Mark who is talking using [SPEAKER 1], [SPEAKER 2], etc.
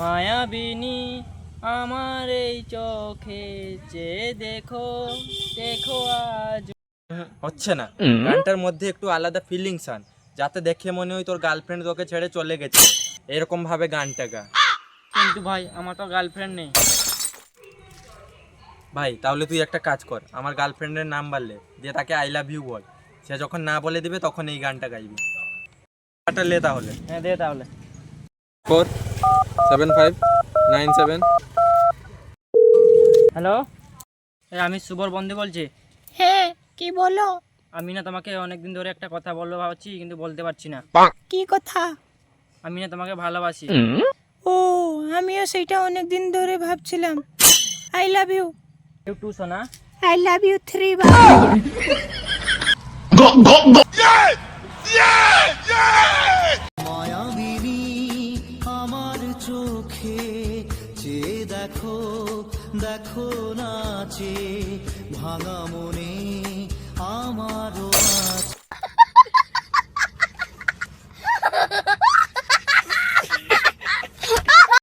[SPEAKER 1] মায়াবিনী আমার এই চোখে চেয়ে দেখো দেখো আজ।
[SPEAKER 2] হচ্ছে না, গানটার মধ্যে একটু আলাদা ফিলিংস আন, যাতে দেখে মনে হয় তোর গার্লফ্রেন্ড তোকে ছেড়ে চলে গেছে। এরকম ভাবে গানটা গা।
[SPEAKER 1] কিন্তু ভাই আমার তো গার্লফ্রেন্ড নেই।
[SPEAKER 2] ভাই তাহলে তুই একটা কাজ কর, আমার গার্লফ্রেন্ডের নাম্বার লে, দিয়ে তাকে আই লাভ ইউ বল। সে যখন না বলে দিবে তখন এই গানটা গাইবি। গানটা লে তাহলে।
[SPEAKER 1] হ্যাঁ দে তাহলে।
[SPEAKER 2] 47597।
[SPEAKER 1] হ্যালো, আমি শুভর বন্ধু বলছি।
[SPEAKER 3] হ্যাঁ, কি বলো?
[SPEAKER 1] আমি না তোমাকে অনেকদিন ধরে একটা কথা বলবো ভাবছি, কিন্তু বলতে পারছি না।
[SPEAKER 3] কি কথা?
[SPEAKER 1] আমি না তোমাকে ভালোবাসি।
[SPEAKER 3] ও, আমিও সেইটা অনেকদিন ধরে ভাবছিলাম। I love you.
[SPEAKER 1] You too সোনা।
[SPEAKER 3] আই লাভ ইউ 3 বার।
[SPEAKER 4] মায়াবিনী আমার চোখে চেয়ে দেখো দেখো নাচে ভাঙা মনে